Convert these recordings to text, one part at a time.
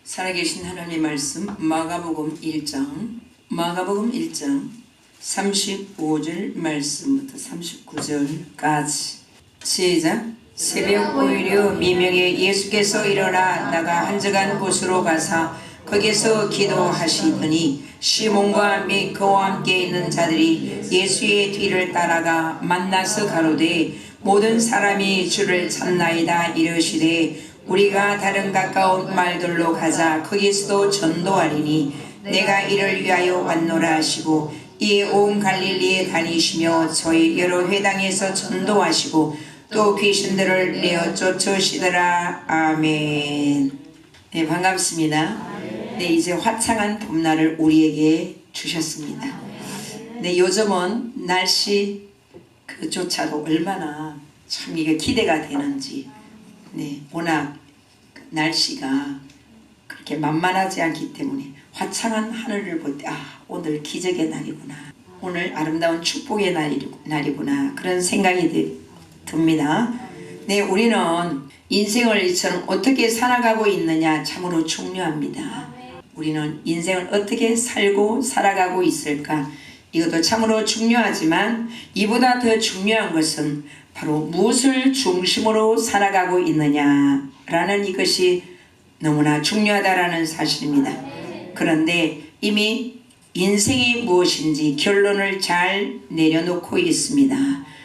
살아계신 하나님의 말씀 마가복음 1장 35절 말씀부터 39절까지 시작. 새벽 오히려 미명에 예수께서 일어나 나가 한적한 곳으로 가사 거기서 기도하시더니 시몬과 및 그와 함께 있는 자들이 예수의 뒤를 따라가 만나서 가로되 모든 사람이 주를 찾나이다 이르시되 우리가 다른 가까운 말들로 가자 거기서도 전도하리니 내가 이를 위하여 왔노라 하시고 이에 온 갈릴리에 다니시며 저희 여러 회당에서 전도하시고 또 귀신들을 내어 쫓으시더라. 아멘. 네, 반갑습니다. 네, 이제 화창한 봄날을 우리에게 주셨습니다. 네, 요즘은 날씨 그조차도 얼마나 참 이게 기대가 되는지. 네, 워낙 날씨가 그렇게 만만하지 않기 때문에 화창한 하늘을 볼 때 오늘 기적의 날이구나, 오늘 아름다운 축복의 날이구나 그런 생각이 듭니다. 네, 우리는 인생을 이처럼 어떻게 살아가고 있느냐 참으로 중요합니다. 우리는 인생을 어떻게 살고 살아가고 있을까, 이것도 참으로 중요하지만 이보다 더 중요한 것은 바로 무엇을 중심으로 살아가고 있느냐라는 이것이 너무나 중요하다라는 사실입니다. 그런데 이미 인생이 무엇인지 결론을 잘 내려놓고 있습니다.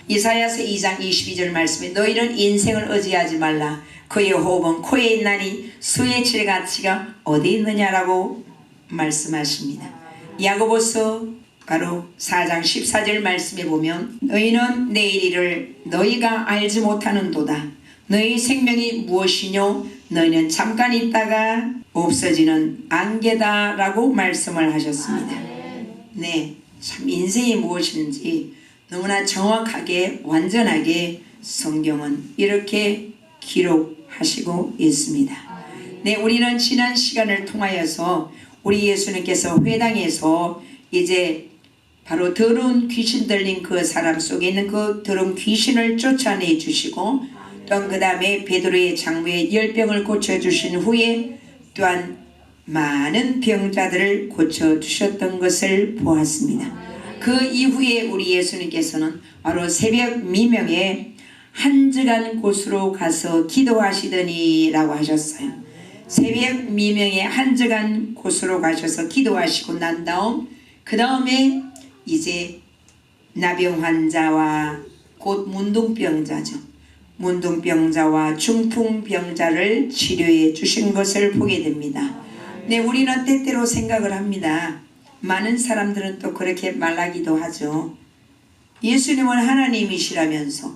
이사야서 2장 22절 말씀에 너희는 인생을 의지하지 말라. 그의 호흡은 코에 있나니 수의 질가치가 어디 있느냐라고 말씀하십니다. 야고보서 바로 4장 14절 말씀에 보면 너희는 내일 일을 너희가 알지 못하는도다. 너희 생명이 무엇이뇨? 너희는 잠깐 있다가 없어지는 안개다 라고 말씀을 하셨습니다. 네, 참 인생이 무엇인지 너무나 정확하게 완전하게 성경은 이렇게 기록하시고 있습니다. 네, 우리는 지난 시간을 통하여서 우리 예수님께서 회당에서 이제 바로 더러운 귀신 들린 그 사람 속에 있는 그 더러운 귀신을 쫓아내 주시고 또한 그 다음에 베드로의 장부에 열병을 고쳐주신 후에 또한 많은 병자들을 고쳐주셨던 것을 보았습니다. 그 이후에 우리 예수님께서는 바로 새벽 미명에 한적한 곳으로 가서 기도하시더니 라고 하셨어요. 새벽 미명에 한적한 곳으로 가셔서 기도하시고 난 다음 그 다음에 이제 나병 환자와 곧 문둥병자죠. 문둥병자와 중풍병자를 치료해 주신 것을 보게 됩니다. 네, 우리는 때때로 생각을 합니다. 많은 사람들은 또 그렇게 말하기도 하죠. 예수님은 하나님이시라면서,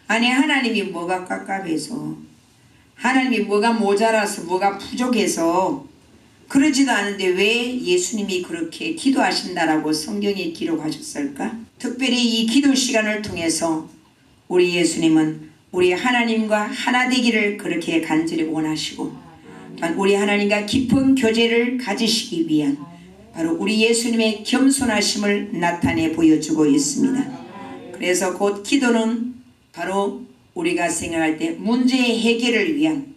아니 하나님이 뭐가 깝깝해서, 하나님이 뭐가 모자라서 뭐가 부족해서 그러지도 않은데 왜 예수님이 그렇게 기도하신다라고 성경에 기록하셨을까? 특별히 이 기도 시간을 통해서 우리 예수님은 우리 하나님과 하나 되기를 그렇게 간절히 원하시고 우리 하나님과 깊은 교제를 가지시기 위한 바로 우리 예수님의 겸손하심을 나타내 보여주고 있습니다. 그래서 곧 기도는 바로 우리가 생각할 때 문제의 해결을 위한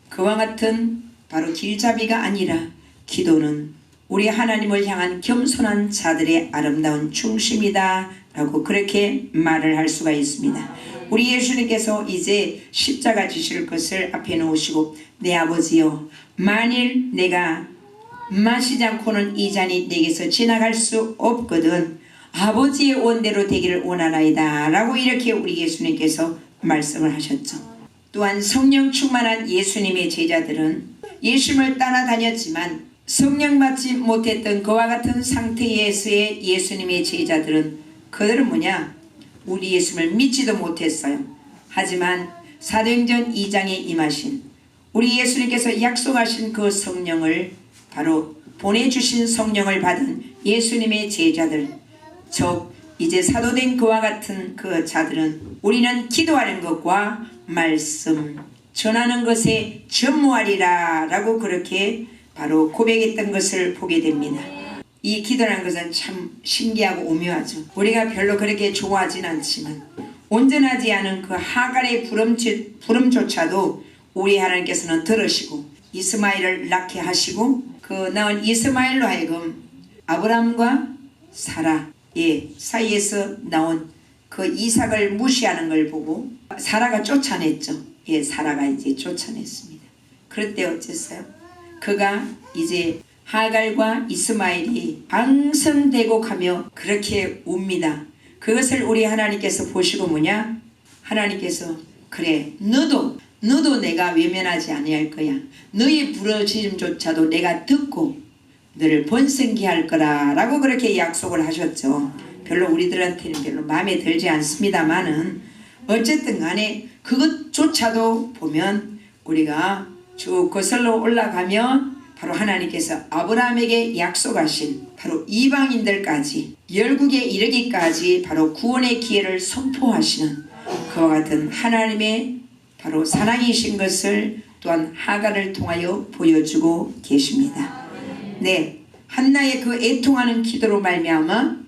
그와 같은 바로 길잡이가 아니라 기도는 우리 하나님을 향한 겸손한 자들의 아름다운 중심이다 라고 그렇게 말을 할 수가 있습니다. 우리 예수님께서 이제 십자가 지실 것을 앞에 놓으시고 내 아버지여, 만일 내가 마시지 않고는 이 잔이 내게서 지나갈 수 없거든 아버지의 원대로 되기를 원하나이다 라고 이렇게 우리 예수님께서 말씀을 하셨죠. 또한 성령 충만한 예수님의 제자들은 예수님을 따라다녔지만 성령 받지 못했던 그와 같은 상태에서의 예수님의 제자들은 그들은 뭐냐? 우리 예수님을 믿지도 못했어요. 하지만 사도행전 2장에 임하신 우리 예수님께서 약속하신 그 성령을 바로 보내주신 성령을 받은 예수님의 제자들, 즉 이제 사도된 그와 같은 그 자들은 우리는 기도하는 것과 말씀 전하는 것에 전무하리라 라고 그렇게 바로 고백했던 것을 보게 됩니다. 이 기도라는 것은 참 신기하고 오묘하죠. 우리가 별로 그렇게 좋아하진 않지만 온전하지 않은 그 하갈의 부름조차도 우리 하나님께서는 들으시고 이스마엘을 낳게 하시고 그 낳은 이스마엘로 하여금 아브람과 사라의 사이에서 나온 그 이삭을 무시하는 걸 보고 사라가 쫓아냈죠. 예, 사라가 이제 쫓아냈습니다. 그럴 때 어땠어요? 그가 이제 하갈과 이스마엘이 방성대곡하며 그렇게 웁니다. 그것을 우리 하나님께서 보시고 뭐냐? 하나님께서 그래 너도 내가 외면하지 아니할 거야. 너의 부르짖음조차도 내가 듣고 너를 번성케 할 거라 라고 그렇게 약속을 하셨죠. 별로 우리들한테는 별로 마음에 들지 않습니다만은 어쨌든 간에 그것조차도 보면 우리가 쭉 거슬러 올라가면 바로 하나님께서 아브라함에게 약속하신 바로 이방인들까지 열국에 이르기까지 바로 구원의 기회를 선포하시는 그와 같은 하나님의 바로 사랑이신 것을 또한 하갈을 통하여 보여주고 계십니다. 네, 한나의 그 애통하는 기도로 말미암아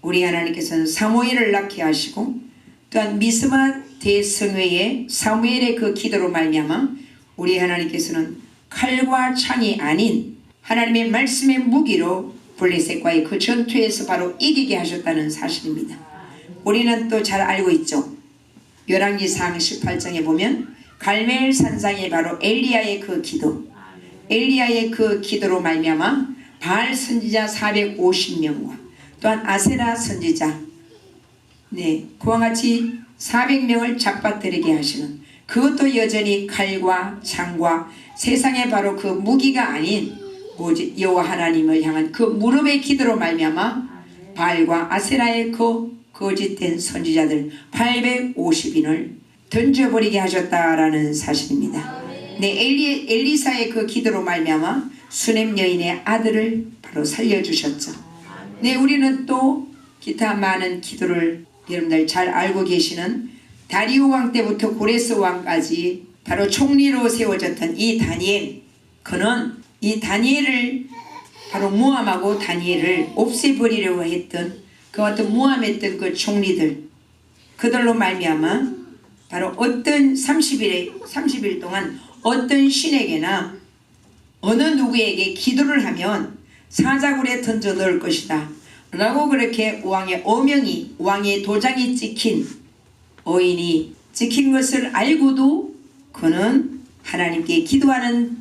우리 하나님께서는 사무엘을 낳게 하시고 또한 미스마 대성회의 사무엘의 그 기도로 말미암아 우리 하나님께서는 칼과 창이 아닌 하나님의 말씀의 무기로 블레셋과의 그 전투에서 바로 이기게 하셨다는 사실입니다. 우리는 또 잘 알고 있죠. 열왕기상 18장에 보면 갈멜 산상에 바로 엘리야의 그 기도, 엘리야의 그 기도로 말미암아 바알 선지자 450명과 또한 아세라 선지자 그와 같이 400명을 잡아들이게 하시는 그것도 여전히 칼과 창과 세상에 바로 그 무기가 아닌 오직 여호와 하나님을 향한 그 무릎의 기도로 말미암아 바알과 아세라의 그 거짓된 선지자들 850인을 던져버리게 하셨다라는 사실입니다. 엘리사의 그 기도로 말미암아 수넴 여인의 아들을 바로 살려주셨죠. 우리는 또 기타 많은 기도를 여러분들 잘 알고 계시는 다리오 왕 때부터 고레스 왕까지 바로 총리로 세워졌던 이 다니엘, 그는 이 다니엘을 바로 모함하고 다니엘을 없애버리려고 했던 그 어떤 모함했던 그 총리들, 그들로 말미암아 바로 어떤 30일 동안 어떤 신에게나 어느 누구에게 기도를 하면 사자굴에 던져 넣을 것이다 라고 그렇게 왕의 어명이, 왕의 도장이 찍힌 어인이 찍힌 것을 알고도 그는 하나님께 기도하는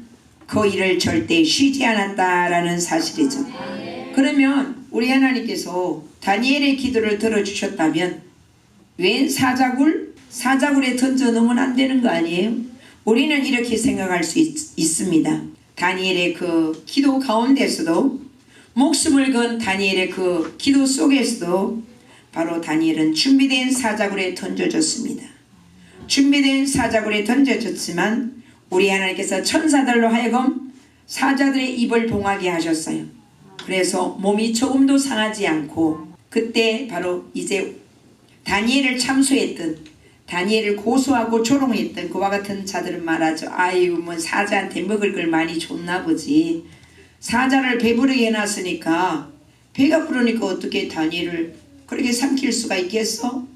그 일을 절대 쉬지 않았다라는 사실이죠. 그러면 우리 하나님께서 다니엘의 기도를 들어주셨다면 웬 사자굴에 던져 넣으면 안 되는 거 아니에요? 우리는 이렇게 생각할 수 있습니다. 다니엘의 그 기도 가운데서도 목숨을 건 다니엘의 그 기도 속에서도 바로 다니엘은 준비된 사자굴에 던져졌습니다. 준비된 사자굴에 던져졌지만 우리 하나님께서 천사들로 하여금 사자들의 입을 봉하게 하셨어요. 그래서 몸이 조금도 상하지 않고 그때 바로 이제 다니엘을 참수했던, 다니엘을 고소하고 조롱했던 그와 같은 자들은 말하죠. 아유 뭐 사자한테 먹을 걸 많이 줬나 보지. 사자를 배부르게 해놨으니까 배가 부르니까 어떻게 다니엘을 그렇게 삼킬 수가 있겠어?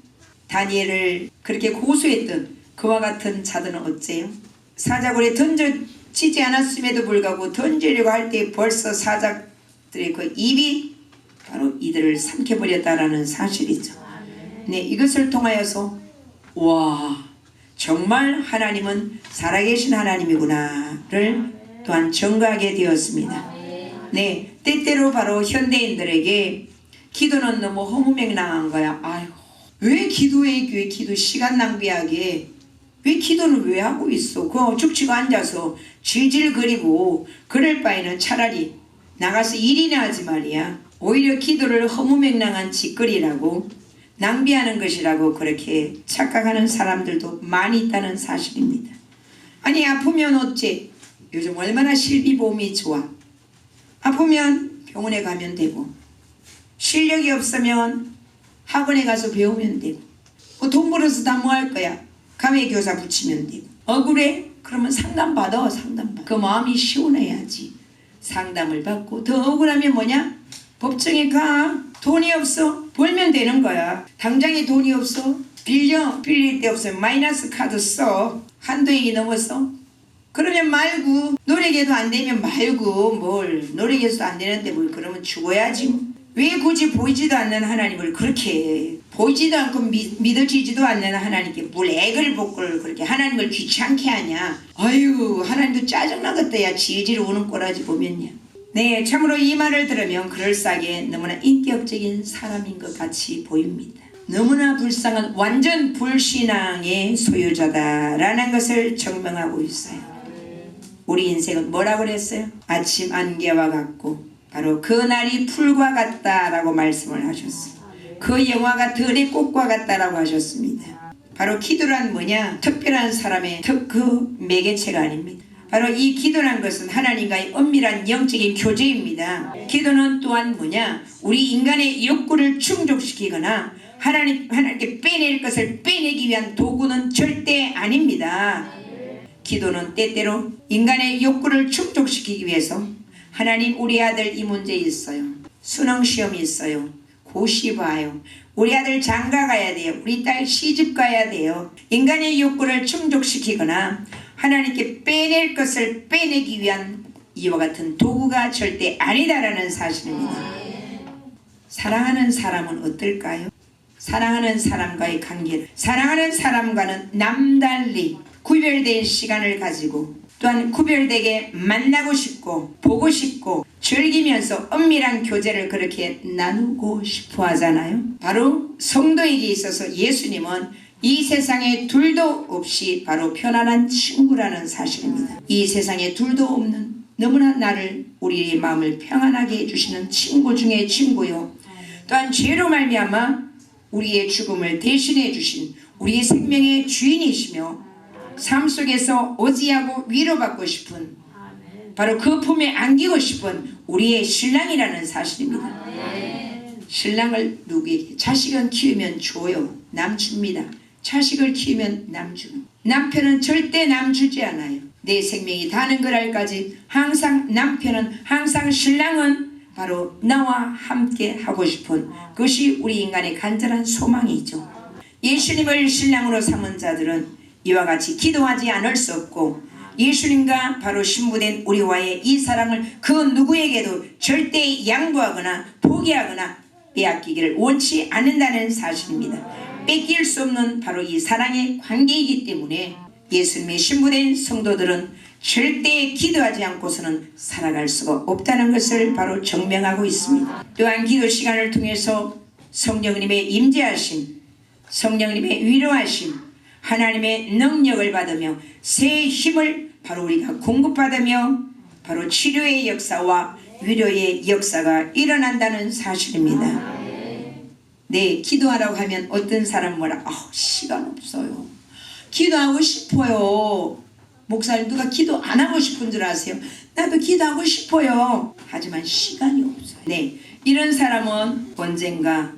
다니엘을 그렇게 고소했던 그와 같은 자들은 어째요? 사자굴에 던져지지 않았음에도 불구하고 던지려고 할 때 벌써 사자들의 그 입이 바로 이들을 삼켜버렸다라는 사실이죠. 이것을 통하여서 와 정말 하나님은 살아계신 하나님이구나를 또한 증거하게 되었습니다. 때때로 바로 현대인들에게 기도는 너무 허무맹랑한 거야. 아이고 왜 기도해 교회 기도 시간 낭비하게 왜 기도는 왜 하고 있어? 그거 죽치고 앉아서 질질거리고 그럴 바에는 차라리 나가서 일이나 하지 말이야. 오히려 기도를 허무맹랑한 짓거리라고 낭비하는 것이라고 그렇게 착각하는 사람들도 많이 있다는 사실입니다. 아니 아프면 어째? 요즘 얼마나 실비보험이 좋아. 아프면 병원에 가면 되고 실력이 없으면 학원에 가서 배우면 되고 돈 벌어서 다 뭐 할 거야? 가외교사 붙이면 되고 억울해? 그러면 상담받아. 그 마음이 시원해야지. 상담을 받고 더 억울하면 뭐냐? 법정에 가. 돈이 없어? 벌면 되는 거야. 당장에 돈이 없어? 빌릴 데 없으면 마이너스 카드 써. 한도액이 넘었어? 그러면 말고 노래개도 안 되면 말고 뭘 노래개도 안 되는데 뭘 그러면 죽어야지. 왜 굳이 보이지도 않는 하나님을 그렇게 보이지도 않고 믿어지지도 않는 하나님께 뭘 애걸 복걸 그렇게 하나님을 귀찮게 하냐. 아유 하나님도 짜증나겠다야. 질질 우는 꼬라지 보면요. 네, 참으로 이 말을 들으면 그럴싸하게 너무나 인격적인 사람인 것 같이 보입니다. 너무나 불쌍한 완전 불신앙의 소유자다라는 것을 증명하고 있어요. 우리 인생은 뭐라고 그랬어요? 아침 안개와 같고 바로 그 날이 풀과 같다라고 말씀을 하셨어요. 그 영화가 들의 꽃과 같다라고 하셨습니다. 바로 기도란 뭐냐? 특별한 사람의 그 매개체가 아닙니다. 바로 이 기도란 것은 하나님과의 엄밀한 영적인 교제입니다. 기도는 또한 뭐냐? 우리 인간의 욕구를 충족시키거나 하나님께 빼낼 것을 빼내기 위한 도구는 절대 아닙니다. 기도는 때때로 인간의 욕구를 충족시키기 위해서 하나님 우리 아들 이 문제 있어요. 수능시험이 있어요. 고시 봐요. 우리 아들 장가 가야 돼요. 우리 딸 시집 가야 돼요. 인간의 욕구를 충족시키거나 하나님께 빼낼 것을 빼내기 위한 이와 같은 도구가 절대 아니다라는 사실입니다. 사랑하는 사람은 어떨까요? 사랑하는 사람과의 관계를 사랑하는 사람과는 남달리 구별된 시간을 가지고 또한 구별되게 만나고 싶고 보고 싶고 즐기면서 엄밀한 교제를 그렇게 나누고 싶어 하잖아요. 바로 성도에게 있어서 예수님은 이 세상에 둘도 없이 바로 편안한 친구라는 사실입니다. 이 세상에 둘도 없는 너무나 나를 우리의 마음을 평안하게 해주시는 친구 중에 친구요. 또한 죄로 말미암아 우리의 죽음을 대신해 주신 우리의 생명의 주인이시며 삶 속에서 오지하고 위로받고 싶은 바로 그 품에 안기고 싶은 우리의 신랑이라는 사실입니다. 신랑을 누구에게? 자식은 키우면 줘요. 남 줍니다. 자식을 키우면 남 주고 남편은 절대 남 주지 않아요. 내 생명이 다는 그날까지 항상 남편은 항상 신랑은 바로 나와 함께 하고 싶은 그것이 우리 인간의 간절한 소망이죠. 예수님을 신랑으로 삼은 자들은 이와 같이 기도하지 않을 수 없고 예수님과 바로 신부된 우리와의 이 사랑을 그 누구에게도 절대 양보하거나 포기하거나 빼앗기기를 원치 않는다는 사실입니다. 뺏길 수 없는 바로 이 사랑의 관계이기 때문에 예수님의 신부된 성도들은 절대 기도하지 않고서는 살아갈 수가 없다는 것을 바로 증명하고 있습니다. 또한 기도 시간을 통해서 성령님의 임재하심, 성령님의 위로하심, 하나님의 능력을 받으며 새 힘을 바로 우리가 공급받으며 바로 치료의 역사와 위로의 역사가 일어난다는 사실입니다. 네, 기도하라고 하면 어떤 사람은 뭐라 시간 없어요. 기도하고 싶어요. 목사님 누가 기도 안 하고 싶은 줄 아세요? 나도 기도하고 싶어요. 하지만 시간이 없어요. 네, 이런 사람은 언젠가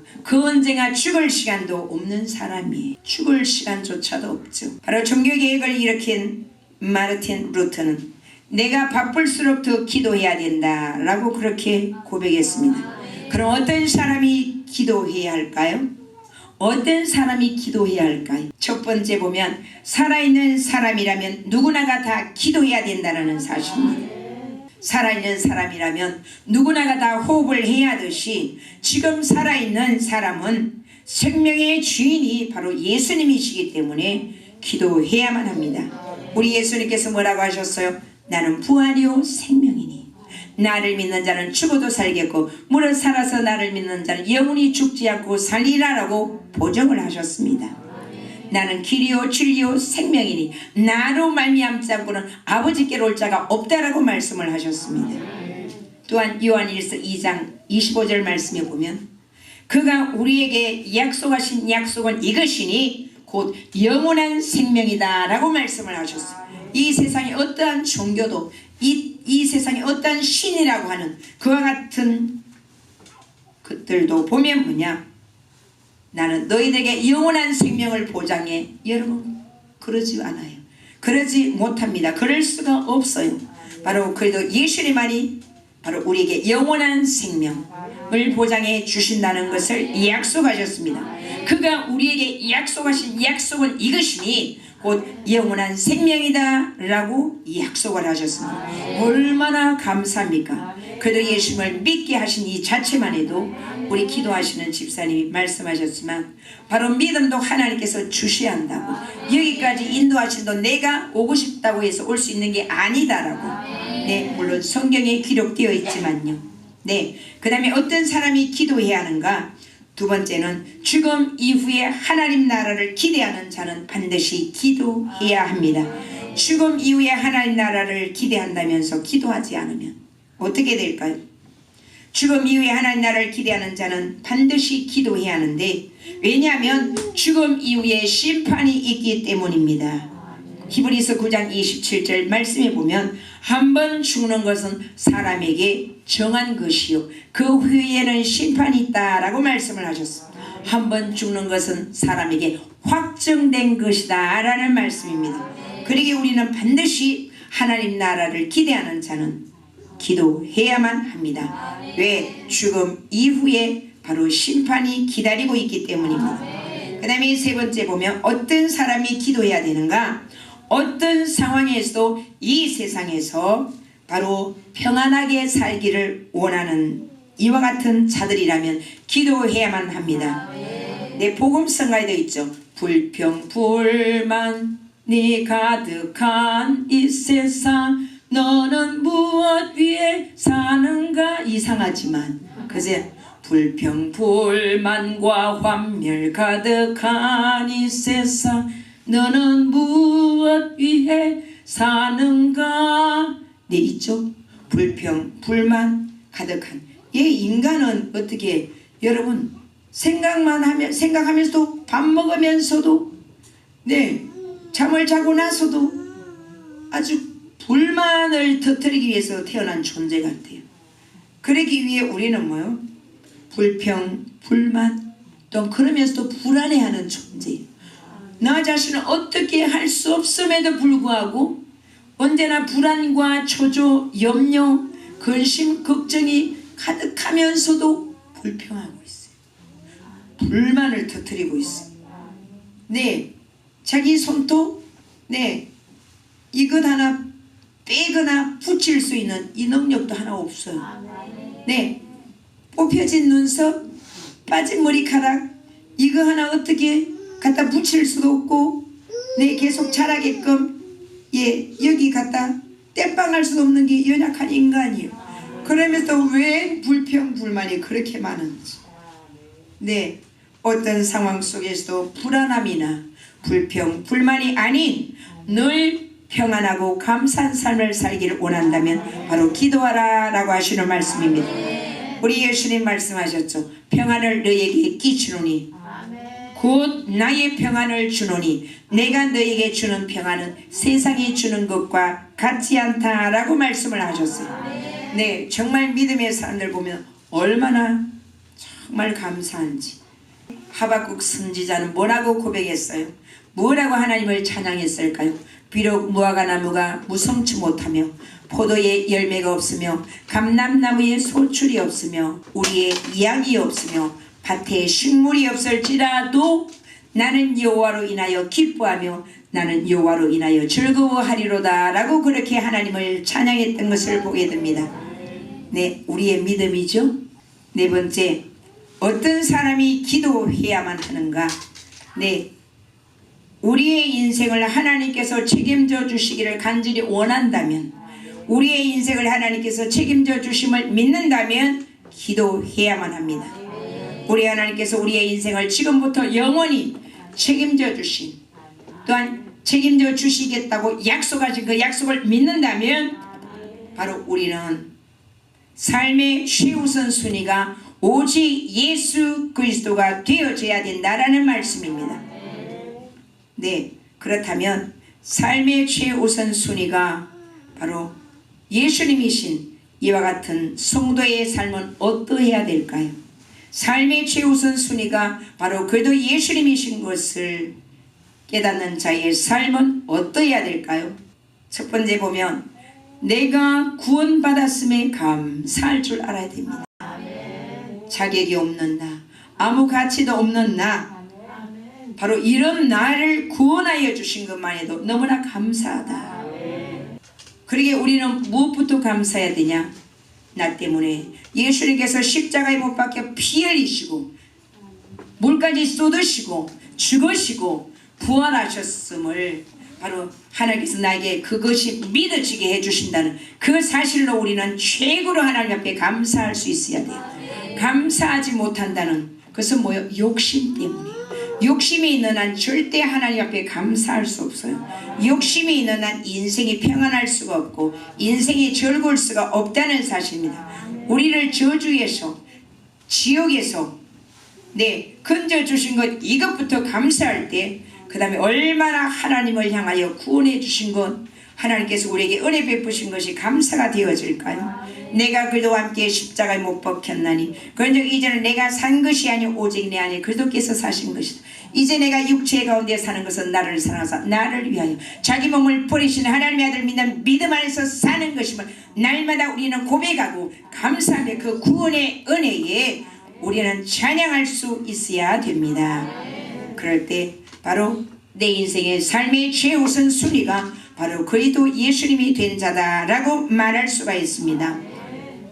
죽을 시간도 없는 사람이에요. 죽을 시간조차도 없죠. 바로 종교개혁을 일으킨 마르틴 루터는 내가 바쁠수록 더 기도해야 된다라고 그렇게 고백했습니다. 그럼 어떤 사람이 기도해야 할까요? 어떤 사람이 기도해야 할까요? 첫 번째 보면 살아있는 사람이라면 누구나가 다 기도해야 된다는 사실입니다. 살아있는 사람이라면 누구나가 다 호흡을 해야 하듯이 지금 살아있는 사람은 생명의 주인이 바로 예수님이시기 때문에 기도해야만 합니다. 우리 예수님께서 뭐라고 하셨어요? 나는 부활이요 생명이니 나를 믿는 자는 죽어도 살겠고 무릇 살아서 나를 믿는 자는 영원히 죽지 않고 살리라라고 보증을 하셨습니다. 나는 길이요 진리요 생명이니 나로 말미암지 않고는 아버지께로 올 자가 없다라고 말씀을 하셨습니다. 또한 요한일서 2장 25절 말씀에 보면 그가 우리에게 약속하신 약속은 이것이니 곧 영원한 생명이다 라고 말씀을 하셨어요. 이 세상에 어떠한 종교도 이 세상에 어떠한 신이라고 하는 그와 같은 것들도 보면 뭐냐, 나는 너희들에게 영원한 생명을 보장해. 여러분 그러지 않아요. 그러지 못합니다. 그럴 수가 없어요. 바로 그래도 예수님만이 바로 우리에게 영원한 생명을 보장해 주신다는 것을 약속하셨습니다. 그가 우리에게 약속하신 약속은 이것이니 곧 영원한 생명이다 라고 약속을 하셨습니다. 얼마나 감사합니까? 그래도 예수님을 믿게 하신 이 자체만 해도 우리 기도하시는 집사님이 말씀하셨지만 바로 믿음도 하나님께서 주셔야 한다고, 여기까지 인도하신도 내가 오고 싶다고 해서 올 수 있는 게 아니다라고. 네, 물론 성경에 기록되어 있지만요. 네, 그 다음에 어떤 사람이 기도해야 하는가? 두 번째는 죽음 이후에 하나님 나라를 기대하는 자는 반드시 기도해야 합니다. 죽음 이후에 하나님 나라를 기대한다면서 기도하지 않으면 어떻게 될까요? 죽음 이후에 하나님 나라를 기대하는 자는 반드시 기도해야 하는데, 왜냐하면 죽음 이후에 심판이 있기 때문입니다. 히브리서 9장 27절 말씀에 보면 한 번 죽는 것은 사람에게 정한 것이요 그 후에는 심판이 있다라고 말씀을 하셨습니다. 한 번 죽는 것은 사람에게 확정된 것이다 라는 말씀입니다. 그러기에 우리는 반드시 하나님 나라를 기대하는 자는 기도해야만 합니다. 왜? 죽음 이후에 바로 심판이 기다리고 있기 때문입니다. 그 다음에 세 번째 보면 어떤 사람이 기도해야 되는가? 어떤 상황에서도 이 세상에서 바로 평안하게 살기를 원하는 이와 같은 자들이라면 기도해야만 합니다. 네, 복음성가에도 있죠. 불평불만이 가득한 이 세상 너는 무엇 위에 사는가? 이상하지만 그제 불평불만과 환멸 가득한 이 세상 너는 무엇 위해 사는가? 네, 있죠. 불평, 불만 가득한. 인간은 어떻게, 여러분 생각하면서도 밥 먹으면서도 네, 잠을 자고 나서도 아주 불만을 터뜨리기 위해서 태어난 존재 같아요. 그러기 위해 우리는 뭐요? 불평, 불만, 또 그러면서도 불안해하는 존재예요. 나 자신은 어떻게 할 수 없음에도 불구하고 언제나 불안과 초조, 염려, 근심, 걱정이 가득하면서도 불평하고 있어요. 불만을 터뜨리고 있어요. 네, 자기 손톱, 네, 이것 하나 빼거나 붙일 수 있는 이 능력도 하나 없어요. 네, 뽑혀진 눈썹, 빠진 머리카락, 이거 하나 어떻게 갖다 붙일 수도 없고, 네, 계속 자라게끔 여기 갖다 땜빵할 수도 없는 게 연약한 인간이에요. 그러면서 왜 불평불만이 그렇게 많은지. 네, 어떤 상황 속에서도 불안함이나 불평불만이 아닌 늘 평안하고 감사한 삶을 살기를 원한다면 바로 기도하라 라고 하시는 말씀입니다. 우리 예수님 말씀하셨죠. 평안을 너에게 끼치노니 곧 나의 평안을 주노니 내가 너에게 주는 평안은 세상이 주는 것과 같지 않다 라고 말씀을 하셨어요. 네, 정말 믿음의 사람들 보면 얼마나 정말 감사한지. 하박국 선지자는 뭐라고 고백했어요? 뭐라고 하나님을 찬양했을까요? 비록 무화과 나무가 무성치 못하며 포도에 열매가 없으며 감람나무에 소출이 없으며 우리의 양이 없으며 밭에 식물이 없을지라도 나는 여호와로 인하여 기뻐하며 나는 여호와로 인하여 즐거워하리로다 라고 그렇게 하나님을 찬양했던 것을 보게 됩니다. 네, 우리의 믿음이죠. 네 번째, 어떤 사람이 기도해야만 하는가? 네, 우리의 인생을 하나님께서 책임져 주시기를 간절히 원한다면, 우리의 인생을 하나님께서 책임져 주심을 믿는다면 기도해야만 합니다. 우리 하나님께서 우리의 인생을 지금부터 영원히 책임져 주신, 또한 책임져 주시겠다고 약속하신 그 약속을 믿는다면 바로 우리는 삶의 최우선 순위가 오직 예수 그리스도가 되어져야 된다라는 말씀입니다. 네, 그렇다면 삶의 최우선 순위가 바로 예수님이신 이와 같은 성도의 삶은 어떠해야 될까요? 삶의 최우선 순위가 바로 그래도 예수님이신 것을 깨닫는 자의 삶은 어떠해야 될까요? 첫 번째 보면 내가 구원받았음에 감사할 줄 알아야 됩니다. 자격이 없는 나, 아무 가치도 없는 나, 바로 이런 나를 구원하여 주신 것만 해도 너무나 감사하다. 그러기에 우리는 무엇부터 감사해야 되냐? 나 때문에 예수님께서 십자가에 못 박혀 피 흘리시고 물까지 쏟으시고 죽으시고 부활하셨음을 바로 하나님께서 나에게 그것이 믿어지게 해주신다는 그 사실로 우리는 최고로 하나님 앞에 감사할 수 있어야 돼요. 감사하지 못한다는 그것은 뭐예요? 욕심 때문이에요. 욕심이 있는 한 절대 하나님 앞에 감사할 수 없어요. 욕심이 있는 한 인생이 평안할 수가 없고 인생이 즐거울 수가 없다는 사실입니다. 우리를 저주에서 지옥에서 건져주신 것 이것부터 감사할 때 그 다음에 얼마나 하나님을 향하여 구원해 주신 것 하나님께서 우리에게 은혜 베푸신 것이 감사가 되어질까요? 내가 그리스도와 함께 십자가에 못 박혔나니 그런즉 이제는 내가 산 것이 아니오 오직 내 안에 그리스도께서 사신 것이다. 이제 내가 육체 가운데 사는 것은 나를 사랑하사 나를 위하여 자기 몸을 버리시는 하나님의 아들 믿는 믿음 안에서 사는 것임을 날마다 우리는 고백하고 감사하며 그 구원의 은혜에 우리는 찬양할 수 있어야 됩니다. 그럴 때 바로 내 인생의 삶의 최우선 순위가 바로 그리스도 예수님이 된 자다라고 말할 수가 있습니다.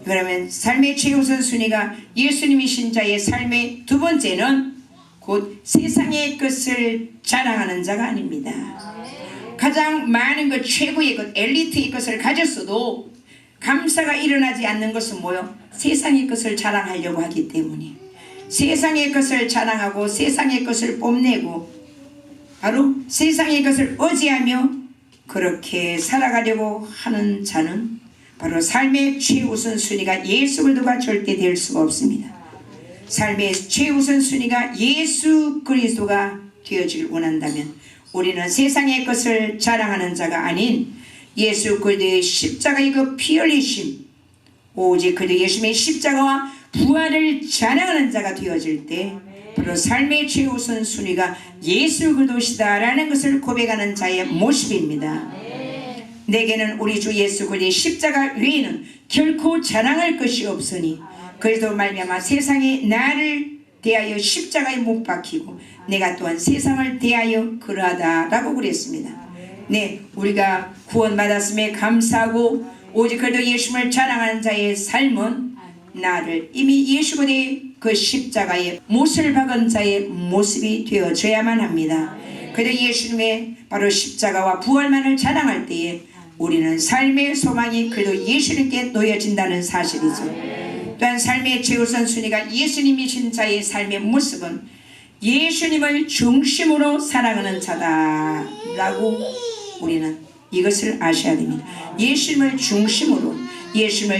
그러면 삶의 최우선 순위가 예수님이신 자의 삶의 두 번째는 곧 세상의 것을 자랑하는 자가 아닙니다. 가장 많은 것 최고의 것 엘리트의 것을 가졌어도 감사가 일어나지 않는 것은 뭐요? 세상의 것을 자랑하려고 하기 때문에 세상의 것을 자랑하고 세상의 것을 뽐내고 바로 세상의 것을 의지하며 그렇게 살아가려고 하는 자는 바로 삶의 최우선 순위가 예수 그리스도가 절대 될 수가 없습니다. 삶의 최우선 순위가 예수 그리스도가 되어지길 원한다면 우리는 세상의 것을 자랑하는 자가 아닌 예수 그리스도의 십자가의 그 피 흘리심 오직 그리스도 예수님의 십자가와 부활을 자랑하는 자가 되어질 때 바로 삶의 최우선 순위가 예수 그리스도시다라는 것을 고백하는 자의 모습입니다. 내게는 우리 주 예수 그리스도의 십자가 외에는 결코 자랑할 것이 없으니 그래도 말미암아 세상이 나를 대하여 십자가에 못 박히고 내가 또한 세상을 대하여 그러하다라고 그랬습니다. 우리가 구원받았음에 감사하고 오직 그래도 예수님을 자랑하는 자의 삶은 나를 이미 예수 그리스도의 그 십자가에 못을 박은 자의 모습이 되어져야만 합니다. 그래도 예수님의 바로 십자가와 부활만을 자랑할 때에 우리는 삶의 소망이 그래도 예수님께 놓여진다는 사실이죠. 또한 삶의 최우선 순위가 예수님이신 자의 삶의 모습은 예수님을 중심으로 사랑하는 자다라고 우리는 이것을 아셔야 됩니다. 예수님을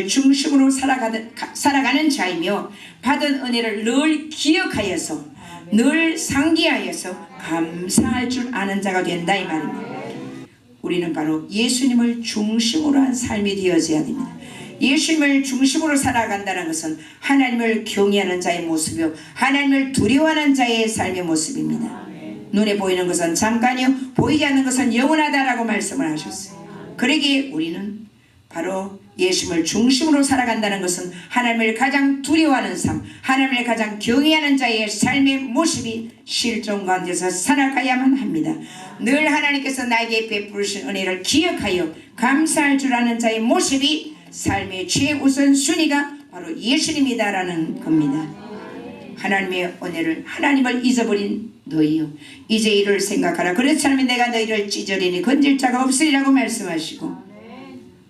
중심으로 살아가는 자이며 받은 은혜를 늘 기억하여서 늘 상기하여서 감사할 줄 아는 자가 된다 이 말입니다. 우리는 바로 예수님을 중심으로 한 삶이 되어져야 됩니다. 예수님을 중심으로 살아간다는 것은 하나님을 경외하는 자의 모습이요 하나님을 두려워하는 자의 삶의 모습입니다. 눈에 보이는 것은 잠깐이요 보이지 않는 것은 영원하다라고 말씀을 하셨어요. 그러기에 우리는 바로 예수님을 중심으로 살아간다는 것은 하나님을 가장 두려워하는 삶, 하나님을 가장 경외하는 자의 삶의 모습이 실존 가운데서 살아가야만 합니다. 늘 하나님께서 나에게 베푸신 은혜를 기억하여 감사할 줄 아는 자의 모습이 삶의 최우선 순위가 바로 예수님이다라는 겁니다. 하나님의 은혜를 하나님을 잊어버린 너희요 이제 이를 생각하라. 그렇지 않으면 내가 너희를 찢으리니 건질 자가 없으리라고 말씀하시고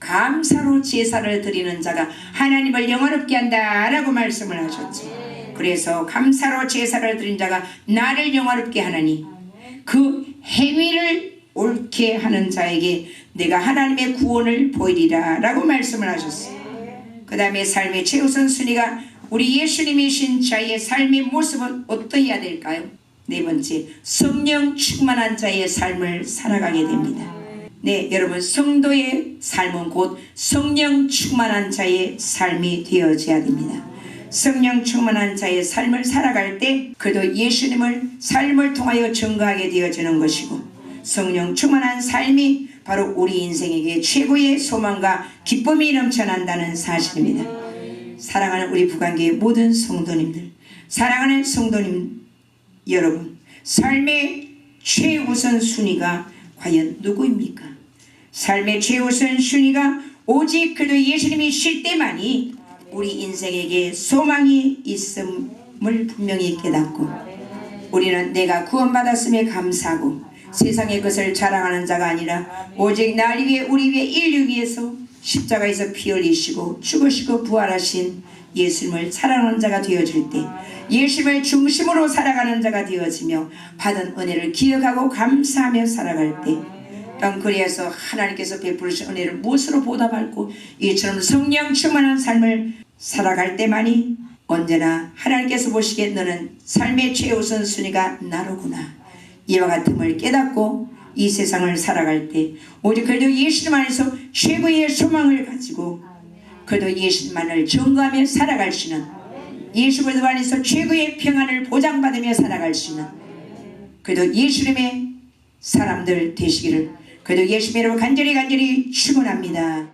감사로 제사를 드리는 자가 하나님을 영화롭게 한다라고 말씀을 하셨죠. 그래서 감사로 제사를 드린 자가 나를 영화롭게 하나니 그 행위를 옳게 하는 자에게 내가 하나님의 구원을 보이리라 라고 말씀을 하셨어요. 그 다음에 삶의 최우선 순위가 우리 예수님이신 자의 삶의 모습은 어떠해야 될까요? 네 번째, 성령 충만한 자의 삶을 살아가게 됩니다. 여러분 성도의 삶은 곧 성령 충만한 자의 삶이 되어져야 됩니다. 성령 충만한 자의 삶을 살아갈 때 그도 예수님을 삶을 통하여 증거하게 되어지는 것이고 성령 충만한 삶이 바로 우리 인생에게 최고의 소망과 기쁨이 넘쳐난다는 사실입니다. 사랑하는 우리 부간교회 모든 성도님들, 사랑하는 성도님 여러분, 삶의 최우선 순위가 과연 누구입니까? 삶의 최우선 순위가 오직 그리스도 예수님이실 때만이 우리 인생에게 소망이 있음을 분명히 깨닫고 우리는 내가 구원받았음에 감사하고 세상의 것을 자랑하는 자가 아니라 오직 날 위해 우리 위해 인류 위해서 십자가에서 피 흘리시고 죽으시고 부활하신 예수님을 사랑하는 자가 되어질 때 예수님을 중심으로 살아가는 자가 되어지며 받은 은혜를 기억하고 감사하며 살아갈 때 그래서 하나님께서 베푸신 은혜를 무엇으로 보답할고 이처럼 성령 충만한 삶을 살아갈 때만이 언제나 하나님께서 보시기에 너는 삶의 최우선 순위가 나로구나 이와 같음을 깨닫고 이 세상을 살아갈 때 오직 그래도 예수님 안에서 최고의 소망을 가지고 그래도 예수님만을 증거하며 살아갈 수 있는 예수 그리스도 안에서 최고의 평안을 보장받으며 살아갈 수 있는 그래도 예수님의 사람들 되시기를 그래도 예수님으로 간절히 축원합니다.